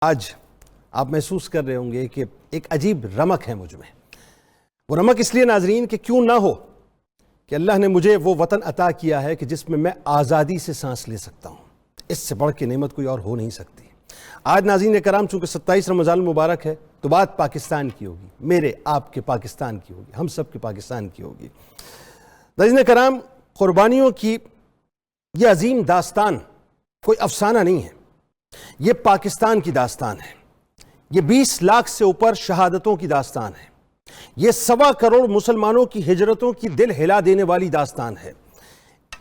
آج آپ محسوس کر رہے ہوں گے کہ ایک عجیب رمق ہے مجھ میں. وہ رمق اس لیے ناظرین کہ کیوں نہ ہو کہ اللہ نے مجھے وہ وطن عطا کیا ہے کہ جس میں آزادی سے سانس لے سکتا ہوں. اس سے بڑھ کے نعمت کوئی اور ہو نہیں سکتی. آج ناظرین کرام چونکہ 27 رمضان المبارک ہے تو بات پاکستان کی ہوگی، میرے آپ کے پاکستان کی ہوگی، ہم سب کے پاکستان کی ہوگی. ناظرین کرام، قربانیوں کی یہ عظیم داستان کوئی افسانہ نہیں ہے، یہ پاکستان کی داستان ہے. یہ 20 لاکھ سے اوپر شہادتوں کی داستان ہے. یہ 1.25 کروڑ مسلمانوں کی ہجرتوں کی دل ہلا دینے والی داستان ہے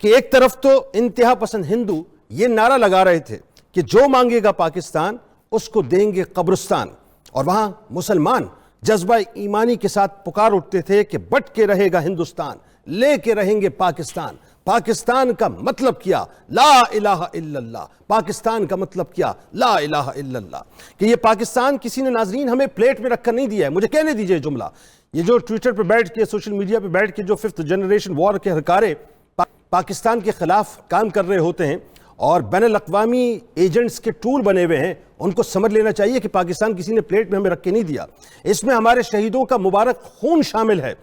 کہ ایک طرف تو انتہا پسند ہندو یہ نعرہ لگا رہے تھے کہ جو مانگے گا پاکستان اس کو دیں گے قبرستان، اور وہاں مسلمان جذبہ ایمانی کے ساتھ پکار اٹھتے تھے کہ بٹ کے رہے گا ہندوستان، لے کے رہیں گے پاکستان. پاکستان کا مطلب کیا؟ لا الہ الا اللہ. پاکستان کا مطلب کیا؟ لا الہ الا اللہ. کہ یہ پاکستان کسی نے ناظرین ہمیں پلیٹ میں رکھ کر نہیں دیا ہے. مجھے کہنے دیجئے جملہ، یہ جو ٹویٹر پہ بیٹھ کے سوشل میڈیا پہ بیٹھ کے جو 5th جنریشن وار کے ہرکارے پاکستان کے خلاف کام کر رہے ہوتے ہیں اور بین الاقوامی ایجنٹس کے ٹول بنے ہوئے ہیں، ان کو سمجھ لینا چاہیے کہ پاکستان کسی نے پلیٹ میں ہمیں رکھ کے نہیں دیا. اس میں ہمارے شہیدوں کا مبارک خون شامل ہے.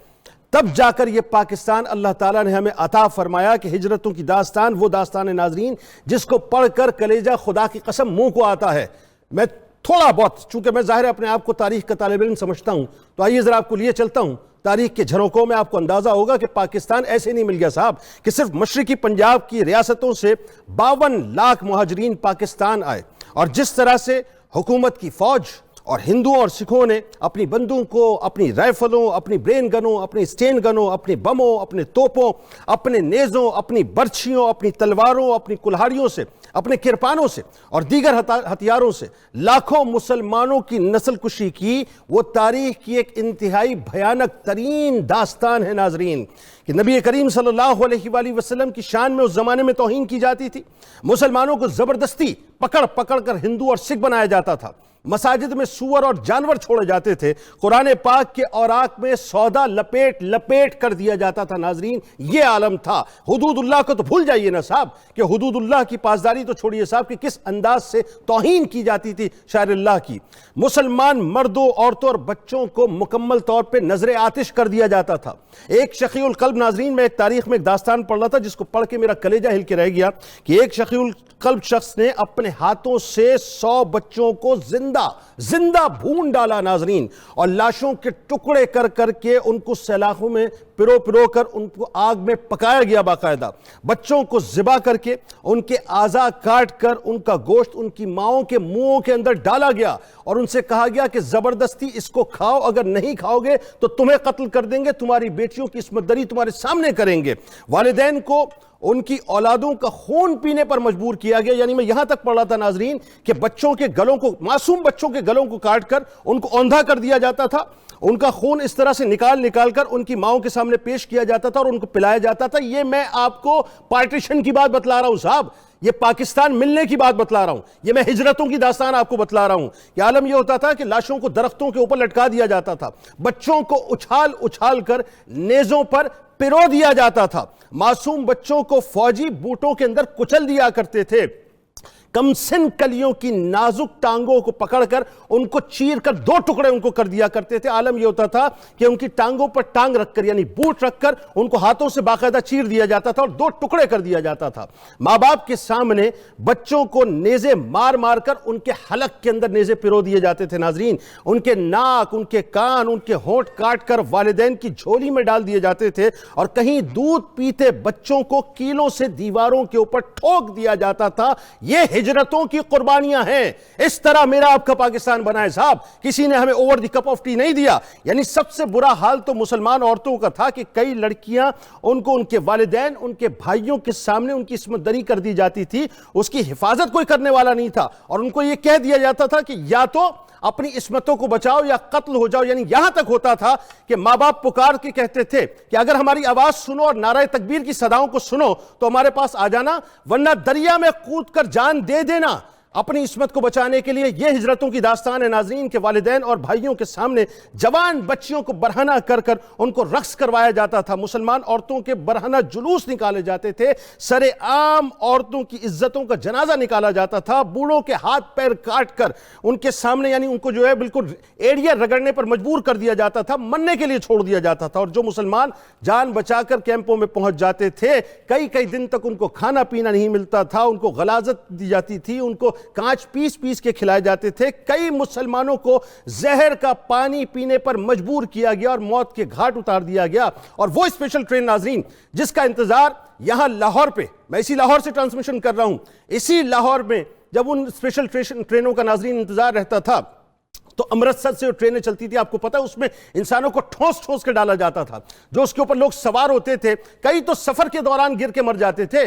تب جا کر یہ پاکستان اللہ تعالیٰ نے ہمیں عطا فرمایا کہ ہجرتوں کی داستان وہ داستان ناظرین جس کو پڑھ کر کلیجہ خدا کی قسم منہ کو آتا ہے. میں تھوڑا بہت، چونکہ میں ظاہر اپنے آپ کو تاریخ کا طالب علم سمجھتا ہوں، تو آئیے ذرا آپ کو لیے چلتا ہوں تاریخ کے جھروکوں میں. آپ کو اندازہ ہوگا کہ پاکستان ایسے نہیں مل گیا صاحب کہ صرف مشرقی پنجاب کی ریاستوں سے 52 لاکھ مہاجرین پاکستان آئے، اور جس طرح سے حکومت کی فوج اور ہندوؤں اور سکھوں نے اپنی بندوقوں، اپنی رائفلوں، اپنی برین گنوں، اپنی سٹین گنوں، اپنے بموں، اپنے توپوں، اپنے نیزوں، اپنی برچھیوں، اپنی تلواروں، اپنی کلہاڑیوں سے، اپنے کرپانوں سے اور دیگر ہتھیاروں سے لاکھوں مسلمانوں کی نسل کشی کی، وہ تاریخ کی ایک انتہائی بھیانک ترین داستان ہے ناظرین. کہ نبی کریم صلی اللہ علیہ وآلہ وسلم کی شان میں اس زمانے میں توہین کی جاتی تھی. مسلمانوں کو زبردستی پکڑ پکڑ کر ہندو اور سکھ بنایا جاتا تھا. مساجد میں سور اور جانور چھوڑے جاتے تھے. قرآن پاک کے اوراق میں سودا لپیٹ لپیٹ کر دیا جاتا تھا. ناظرین یہ عالم تھا. حدود اللہ کو تو بھول جائیے نا صاحب، کہ حدود اللہ کی پاسداری تو چھوڑیے صاحب کہ کس انداز سے توہین کی جاتی تھی شاعر اللہ کی. مسلمان مردوں، عورتوں اور بچوں کو مکمل طور پہ نظر آتش کر دیا جاتا تھا. ایک شقی القلب ناظرین، میں ایک تاریخ میں ایک داستان پڑھ رہا تھا جس کو پڑھ کے میرا کلیجہ ہل کے رہ گیا کہ ایک شقی القلب شخص نے اپنے ہاتھوں سے 100 بچوں کو زندہ بھون ڈالا ناظرین، اور لاشوں کے ٹکڑے کر کر کے ان کو سلاخوں میں پرو کر ان کو آگ میں پکایا گیا. باقاعدہ بچوں کو ذبح کر کے ان کے اعضاء کاٹ کر ان کا گوشت ان کی ماؤں کے منہوں کے اندر ڈالا گیا، اور ان سے کہا گیا کہ زبردستی اس کو کھاؤ، اگر نہیں کھاؤ گے تو تمہیں قتل کر دیں گے، تمہاری بیٹیوں کی عصمت دری تمہارے سامنے کریں گے. والدین کو ان کی اولادوں کا خون پینے پر مجبور کیا گیا. یعنی میں یہاں تک پڑھ رہا تھا ناظرین کہ بچوں کے گلوں کو، معصوم بچوں کے گلوں کو کاٹ کر ان کو اوندھا کر دیا جاتا تھا. ان کا خون اس طرح سے نکال کر ان کی ماؤں کے سامنے پیش کیا جاتا تھا اور ان کو پلایا جاتا تھا. یہ میں آپ کو پارٹیشن کی بات بتلا رہا ہوں صاحب، یہ پاکستان ملنے کی بات بتلا رہا ہوں، یہ میں ہجرتوں کی داستان آپ کو بتلا رہا ہوں. کہ عالم یہ ہوتا تھا کہ لاشوں کو درختوں کے اوپر لٹکا دیا جاتا تھا، بچوں کو اچھال کر نیزوں پر پرو دیا جاتا تھا. معصوم بچوں کو فوجی بوٹوں کے اندر کچل دیا کرتے تھے. کم سن کلیوں کی نازک ٹانگوں کو پکڑ کر ان کو چیر کر 2 ٹکڑے ان کو کر دیا کرتے تھے. عالم یہ ہوتا تھا کہ ان کی ٹانگوں پر ٹانگ رکھ کر، یعنی بوٹ رکھ کر ان کو ہاتھوں سے باقاعدہ چیر دیا جاتا تھا اور 2 ٹکڑے کر دیا جاتا تھا. ماں باپ کے سامنے بچوں کو نیزے مار کر ان کے حلق کے اندر نیزے پرو دیے جاتے تھے ناظرین. ان کے ناک، ان کے کان، ان کے ہونٹ کاٹ کر والدین کی جھولی میں ڈال دیے جاتے تھے، اور کہیں دودھ پیتے بچوں کو کیلوں سے دیواروں کے اوپر ٹھوک دیا جاتا تھا. یہ ہجرتوں کی قربانیاں ہیں. اس طرح میرا آپ کا پاکستان بنا ہے صاحب. کسی نے ہمیں over the cup of T نہیں دیا. یعنی سب سے برا حال تو مسلمان عورتوں کا تھا کہ کئی لڑکیاں ان کو ان کے والدین، ان کے بھائیوں کے سامنے ان کی عصمت دری کر دی جاتی تھی. اس کی حفاظت کوئی کرنے والا نہیں تھا، اور ان کو یہ کہہ دیا جاتا تھا کہ یا تو اپنی عصمتوں کو بچاؤ یا قتل ہو جاؤ. یعنی یہاں تک ہوتا تھا کہ ماں باپ پکار کے کہتے تھے کہ اگر ہماری آواز سنو اور نعرہ تکبیر کی صداؤں کو سنو تو ہمارے پاس آ جانا، ورنہ دریا میں کود کر جان دے دینا. اپنی عصمت کو بچانے کے لیے یہ ہجرتوں کی داستان ہے ناظرین کہ والدین اور بھائیوں کے سامنے جوان بچیوں کو برہنہ کر کر ان کو رقص کروایا جاتا تھا، مسلمان عورتوں کے برہنہ جلوس نکالے جاتے تھے، سر عام عورتوں کی عزتوں کا جنازہ نکالا جاتا تھا، بوڑھوں کے ہاتھ پیر کاٹ کر ان کے سامنے یعنی ان کو جو ہے بالکل ایڑیاں رگڑنے پر مجبور کر دیا جاتا تھا، مرنے کے لیے چھوڑ دیا جاتا تھا، اور جو مسلمان جان بچا کر کیمپوں میں پہنچ جاتے تھے کئی دن تک ان کو کھانا پینا نہیں ملتا تھا، ان کو غلاظت دی جاتی تھی، ان کو کانچ پیس کے کھلائے جاتے تھے، کئی مسلمانوں کو زہر کا پانی پینے پر مجبور کیا گیا اور موت کے گھاٹ اتار دیا گیا۔ اور وہ اسپیشل ٹرین ناظرین جس کا انتظار یہاں لاہور پہ، میں اسی لاہور سے ٹرانسمیشن کر رہا ہوں، اسی لاہور میں جب ان اسپیشل ٹرینوں کا ناظرین انتظار رہتا تھا تو امرتسر سے ٹرینیں چلتی تھی، آپ کو پتہ ہے اس میں انسانوں کو ٹھونس کے ڈالا جاتا تھا، جو اس کے اوپر لوگ سوار ہوتے تھے کئی تو سفر کے دوران گر کے مر جاتے تھے،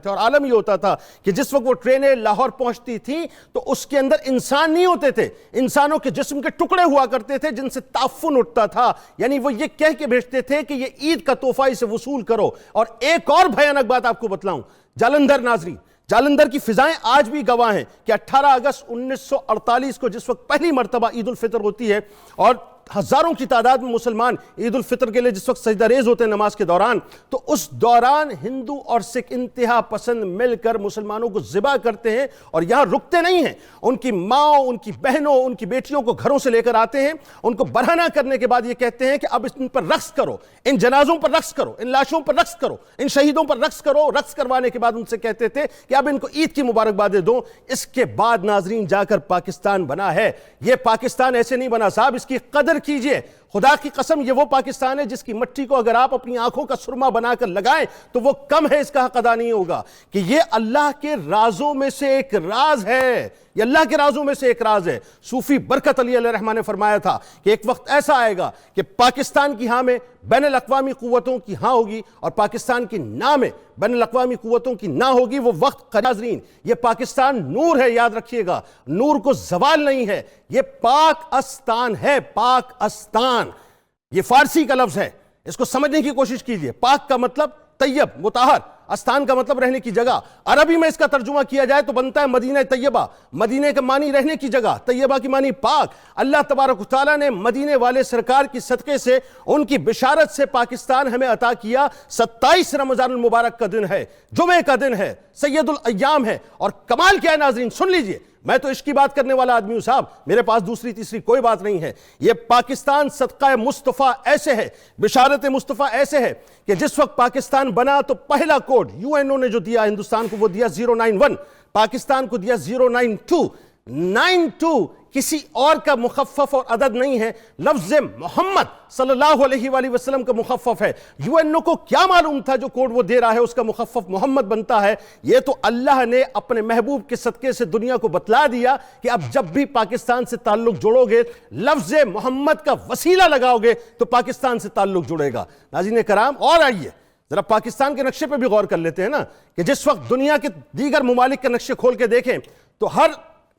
اور عالم یہ ہوتا تھا کہ جس وقت وہ ٹرینیں لاہور پہنچتی تھیں تو اس کے اندر انسان نہیں ہوتے تھے، انسانوں کے جسم کے ٹکڑے ہوا کرتے تھے جن سے تعفن اٹھتا تھا، یعنی وہ یہ کہہ کے بھیجتے تھے کہ یہ عید کا تحفہ اسے وصول کرو۔ اور ایک اور بھیانک بات آپ کو بتلاؤں، جالندھر ناظرین، جالندھر کی فضائیں آج بھی گواہ ہیں کہ 18 اگست 1948 کو جس وقت پہلی مرتبہ عید الفطر ہوتی ہے اور ہزاروں کی تعداد میں مسلمان عید الفطر کے لیے جس وقت سجدہ ریز ہوتے ہیں نماز کے دوران، تو اس دوران ہندو اور سکھ انتہا پسند مل کر مسلمانوں کو ذبح کرتے ہیں اور یہاں رکتے نہیں ہیں، ان کی ماں، ان کی بہنوں، ان کی بیٹیوں کو گھروں سے لے کر آتے ہیں، ان کو برہنہ کرنے کے بعد یہ کہتے ہیں کہ اب ان پر رقص کرو، ان جنازوں پر رقص کرو، ان لاشوں پر رقص کرو، ان شہیدوں پر رقص کرو۔ رقص کروانے کے بعد ان سے کہتے تھے کہ اب ان کو عید کی مبارکبادیں دو۔ اس کے بعد ناظرین جا کر پاکستان بنا ہے۔ یہ پاکستان ایسے نہیں بنا صاحب، اس کی قدر کیجئے، خدا کی قسم یہ وہ پاکستان ہے جس کی مٹی کو اگر آپ اپنی آنکھوں کا سرما بنا کر لگائیں تو وہ کم ہے، اس کا حق ادا نہیں ہوگا کہ یہ اللہ کے رازوں میں سے ایک راز ہے، یہ اللہ کے رازوں میں سے ایک راز ہے۔ صوفی برکت علی علیہ الرحمہ نے فرمایا تھا کہ ایک وقت ایسا آئے گا کہ پاکستان کی ہاں میں بین الاقوامی قوتوں کی ہاں ہوگی اور پاکستان کی نا میں بین الاقوامی قوتوں کی نہ ہوگی۔ وہ وقت ناظرین، یہ پاکستان نور ہے، یاد رکھیے گا، نور کو زوال نہیں ہے، یہ پاک استان ہے، پاک استان، یہ فارسی کا لفظ ہے، اس کو سمجھنے کی کوشش کیجئے۔ پاک کا مطلب طیب، مطہر، استان کا مطلب رہنے کی جگہ، عربی میں اس کا ترجمہ کیا جائے تو بنتا ہے مدینہ طیبہ، مدینہ کا معنی رہنے کی جگہ، طیبہ کی معنی پاک۔ اللہ تبارک و تعالیٰ نے مدینے والے سرکار کی صدقے سے، ان کی بشارت سے پاکستان ہمیں عطا کیا۔ 27 رمضان المبارک کا دن ہے، جمعہ کا دن ہے، سید الایام ہے، اور کمال کیا ہے ناظرین سن لیجئے، میں تو عشق کی بات کرنے والا آدمی ہوں صاحب، میرے پاس دوسری تیسری کوئی بات نہیں ہے۔ یہ پاکستان صدقہ مصطفیٰ ایسے ہے، بشارت مصطفیٰ ایسے ہے کہ جس وقت پاکستان بنا تو پہلا کوڈ UN نے جو دیا ہندوستان کو وہ دیا 091، پاکستان کو دیا 092۔ 92 کسی اور کا مخفف اور عدد نہیں ہے، لفظ محمد صلی اللہ علیہ وآلہ وسلم کا مخفف ہے۔ UN کو کیا معلوم تھا جو کوڈ وہ دے رہا ہے اس کا مخفف محمد بنتا ہے؟ یہ تو اللہ نے اپنے محبوب کے صدقے سے دنیا کو بتلا دیا کہ اب جب بھی پاکستان سے تعلق جوڑو گے، لفظ محمد کا وسیلہ لگاؤ گے تو پاکستان سے تعلق جڑے گا۔ ناظرین کرام، اور آئیے ذرا پاکستان کے نقشے پہ بھی غور کر لیتے ہیں نا، کہ جس وقت دنیا کے دیگر ممالک کے نقشے کھول کے دیکھیں تو ہر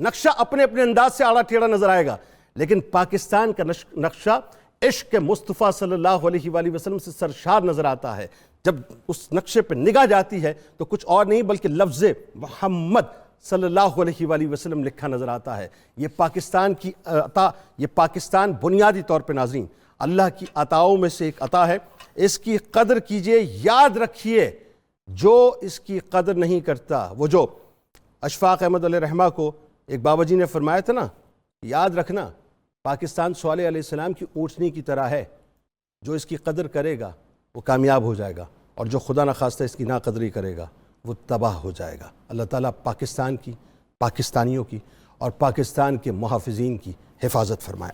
نقشہ اپنے اپنے انداز سے آڑا ٹیڑھا نظر آئے گا، لیکن پاکستان کا نقشہ عشق مصطفیٰ صلی اللہ علیہ وآلہ وسلم سے سرشار نظر آتا ہے۔ جب اس نقشے پہ نگاہ جاتی ہے تو کچھ اور نہیں بلکہ لفظ محمد صلی اللہ علیہ وآلہ وسلم لکھا نظر آتا ہے۔ یہ پاکستان کی عطا، یہ پاکستان بنیادی طور پہ ناظرین اللہ کی عطاؤں میں سے ایک عطا ہے، اس کی قدر کیجئے۔ یاد رکھیے جو اس کی قدر نہیں کرتا، وہ جو اشفاق احمد علیہ رحمہ کو ایک بابا جی نے فرمایا تھا نا، یاد رکھنا پاکستان صالح علیہ السلام کی اونٹنی کی طرح ہے، جو اس کی قدر کرے گا وہ کامیاب ہو جائے گا، اور جو خدا نخواستہ اس کی ناقدری کرے گا وہ تباہ ہو جائے گا۔ اللہ تعالیٰ پاکستان کی، پاکستانیوں کی اور پاکستان کے محافظین کی حفاظت فرمائے۔